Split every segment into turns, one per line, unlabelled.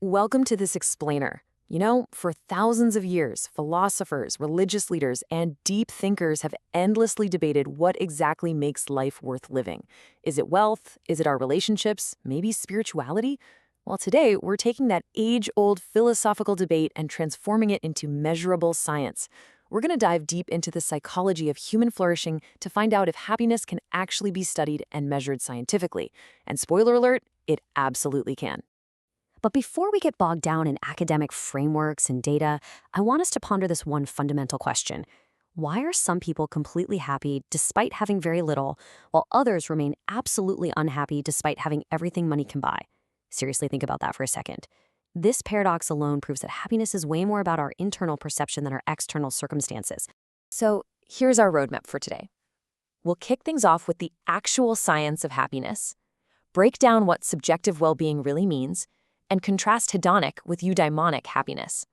Welcome to this explainer. For thousands of years, philosophers, religious leaders, and deep thinkers have endlessly debated what exactly makes life worth living. Is it wealth? Is it our relationships? Maybe spirituality? Well, today we're taking that age-old philosophical debate and transforming it into measurable science. We're going to dive deep into the psychology of human flourishing to find out if happiness can actually be studied and measured scientifically. And spoiler alert, it absolutely can.
But before we get bogged down in academic frameworks and data, I want us to ponder this one fundamental question. Why are some people completely happy despite having very little, while others remain absolutely unhappy despite having everything money can buy? Seriously, think about that for a second. This paradox alone proves that happiness is way more about our internal perception than our external circumstances.
So here's our roadmap for today. We'll kick things off with the actual science of happiness, break down what subjective well-being really means, and contrast hedonic with eudaimonic happiness.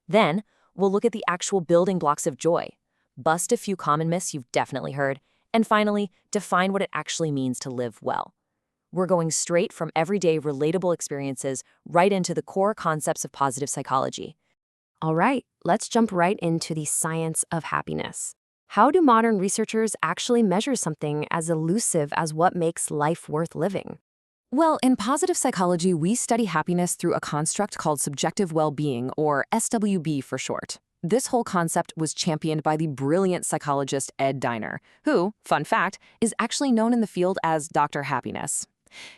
Then, we'll look at the actual building blocks of joy, bust a few common myths you've definitely heard, and finally, define what it actually means to live well. We're going straight from everyday relatable experiences right into the core concepts of positive psychology.
All right, let's jump right into the science of happiness. How do modern researchers actually measure something as elusive as what makes life worth living?
Well, in positive psychology, we study happiness through a construct called subjective well-being, or SWB for short. This whole concept was championed by the brilliant psychologist Ed Diner, who, fun fact, is actually known in the field as Dr. Happiness.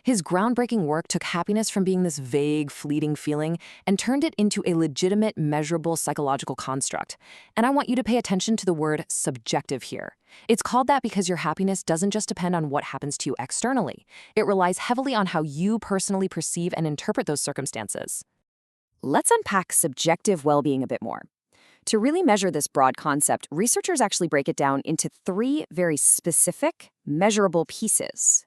His groundbreaking work took happiness from being this vague, fleeting feeling and turned it into a legitimate, measurable psychological construct. And I want you to pay attention to the word subjective here. It's called that because your happiness doesn't just depend on what happens to you externally. It relies heavily on how you personally perceive and interpret those circumstances. Let's unpack subjective well-being a bit more. To really measure this broad concept, researchers actually break it down into three very specific, measurable pieces.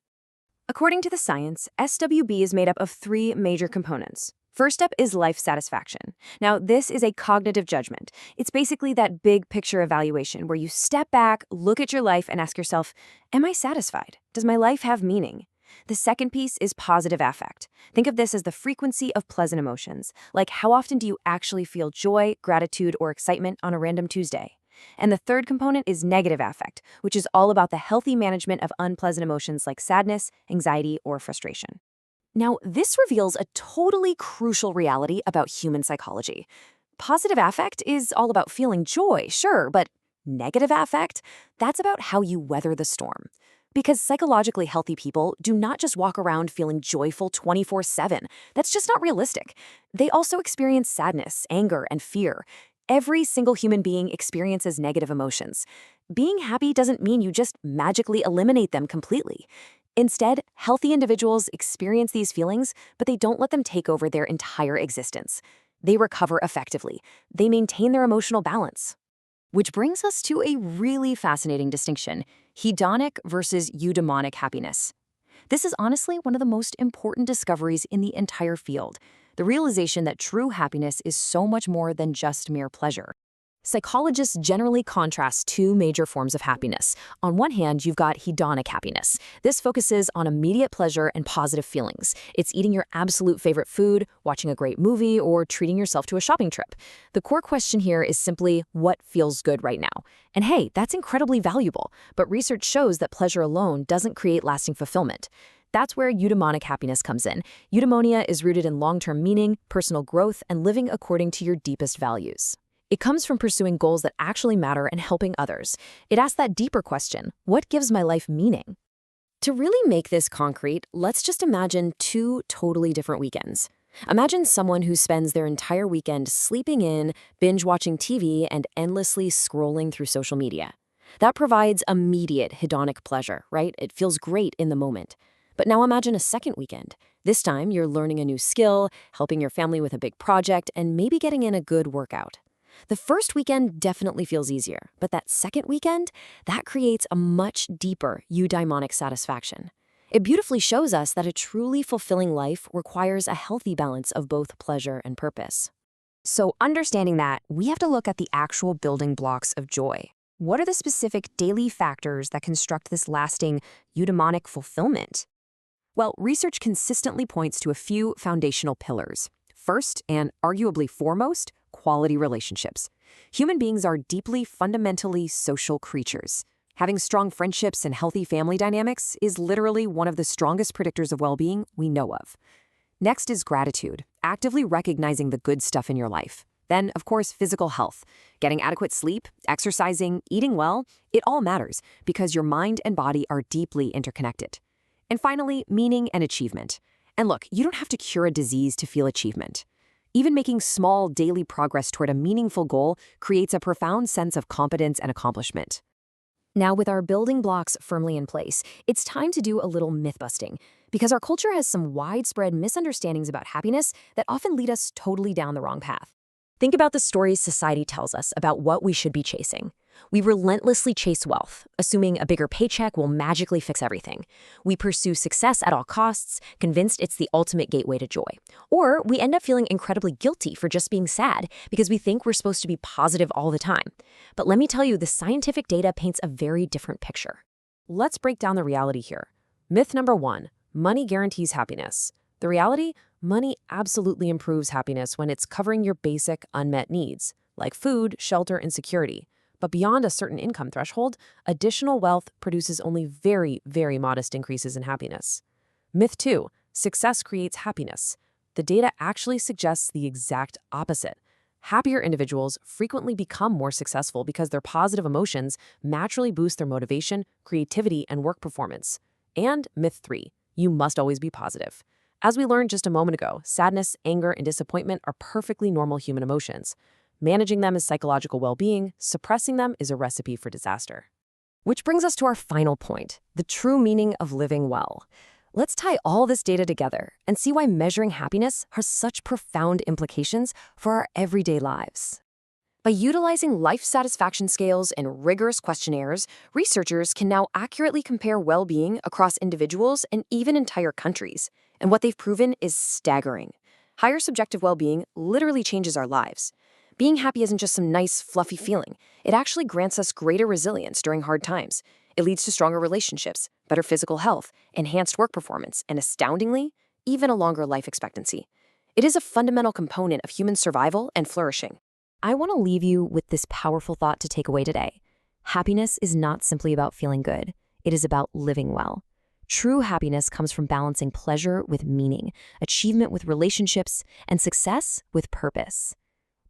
According to the science, SWB is made up of three major components. First up is life satisfaction. Now, this is a cognitive judgment. It's basically that big picture evaluation where you step back, look at your life, and ask yourself, am I satisfied? Does my life have meaning? The second piece is positive affect. Think of this as the frequency of pleasant emotions, like how often do you actually feel joy, gratitude, or excitement on a random Tuesday? And the third component is negative affect, which is all about the healthy management of unpleasant emotions like sadness, anxiety, or frustration. Now, this reveals a totally crucial reality about human psychology. Positive affect is all about feeling joy, sure, but negative affect? That's about how you weather the storm. Because psychologically healthy people do not just walk around feeling joyful 24/7. That's just not realistic. They also experience sadness, anger, and fear. Every single human being experiences negative emotions. Being happy doesn't mean you just magically eliminate them completely. Instead, healthy individuals experience these feelings, but they don't let them take over their entire existence. They recover effectively. They maintain their emotional balance. Which brings us to a really fascinating distinction: hedonic versus eudaimonic happiness. This is honestly one of the most important discoveries in the entire field. The realization that true happiness is so much more than just mere pleasure. Psychologists generally contrast two major forms of happiness. On one hand, you've got hedonic happiness. This focuses on immediate pleasure and positive feelings. It's eating your absolute favorite food, watching a great movie, or treating yourself to a shopping trip. The core question here is simply, what feels good right now? And hey, that's incredibly valuable, but research shows that pleasure alone doesn't create lasting fulfillment. That's where eudaimonic happiness comes in. Eudaimonia is rooted in long-term meaning, personal growth, and living according to your deepest values. It comes from pursuing goals that actually matter and helping others. It asks that deeper question: what gives my life meaning? To really make this concrete, let's just imagine two totally different weekends. Imagine someone who spends their entire weekend sleeping in, binge-watching TV, and endlessly scrolling through social media. That provides immediate hedonic pleasure, right? It feels great in the moment. But now imagine a second weekend. This time, you're learning a new skill, helping your family with a big project, and maybe getting in a good workout. The first weekend definitely feels easier, but that second weekend, that creates a much deeper eudaimonic satisfaction. It beautifully shows us that a truly fulfilling life requires a healthy balance of both pleasure and purpose. So understanding that, we have to look at the actual building blocks of joy. What are the specific daily factors that construct this lasting eudaimonic fulfillment? Well, research consistently points to a few foundational pillars. First, and arguably foremost, quality relationships. Human beings are deeply, fundamentally social creatures. Having strong friendships and healthy family dynamics is literally one of the strongest predictors of well-being we know of. Next is gratitude, actively recognizing the good stuff in your life. Then, of course, physical health. Getting adequate sleep, exercising, eating well, it all matters because your mind and body are deeply interconnected. And finally, meaning and achievement. And look, you don't have to cure a disease to feel achievement. Even making small daily progress toward a meaningful goal creates a profound sense of competence and accomplishment.
Now, with our building blocks firmly in place, it's time to do a little myth-busting, because our culture has some widespread misunderstandings about happiness that often lead us totally down the wrong path. Think about the stories society tells us about what we should be chasing. We relentlessly chase wealth, assuming a bigger paycheck will magically fix everything. We pursue success at all costs, convinced it's the ultimate gateway to joy. Or we end up feeling incredibly guilty for just being sad because we think we're supposed to be positive all the time. But let me tell you, the scientific data paints a very different picture.
Let's break down the reality here. Myth number 1, money guarantees happiness. The reality? Money absolutely improves happiness when it's covering your basic unmet needs, like food, shelter, and security. But beyond a certain income threshold, additional wealth produces only very, very modest increases in happiness. Myth 2, success creates happiness. The data actually suggests the exact opposite. Happier individuals frequently become more successful because their positive emotions naturally boost their motivation, creativity, and work performance. And myth 3, you must always be positive. As we learned just a moment ago, sadness, anger, and disappointment are perfectly normal human emotions. Managing them is psychological well-being, suppressing them is a recipe for disaster.
Which brings us to our final point, the true meaning of living well. Let's tie all this data together and see why measuring happiness has such profound implications for our everyday lives. By utilizing life satisfaction scales and rigorous questionnaires, researchers can now accurately compare well-being across individuals and even entire countries. And what they've proven is staggering. Higher subjective well-being literally changes our lives. Being happy isn't just some nice, fluffy feeling. It actually grants us greater resilience during hard times. It leads to stronger relationships, better physical health, enhanced work performance, and astoundingly, even a longer life expectancy. It is a fundamental component of human survival and flourishing. I want to leave you with this powerful thought to take away today. Happiness is not simply about feeling good. It is about living well. True happiness comes from balancing pleasure with meaning, achievement with relationships, and success with purpose.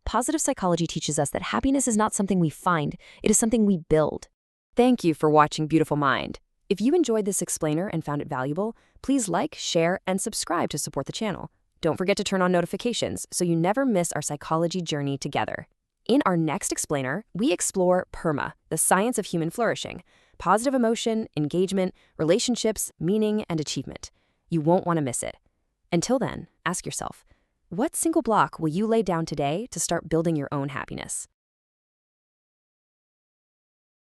Positive psychology teaches us that happiness is not something we find, it is something we build.
Thank you for watching Beautiful Mind. If you enjoyed this explainer and found it valuable, please like, share, and subscribe to support the channel. Don't forget to turn on notifications so you never miss our psychology journey together. In our next explainer, we explore PERMA, the science of human flourishing, positive emotion, engagement, relationships, meaning, and achievement. You won't want to miss it. Until then, ask yourself, what single block will you lay down today to start building your own happiness?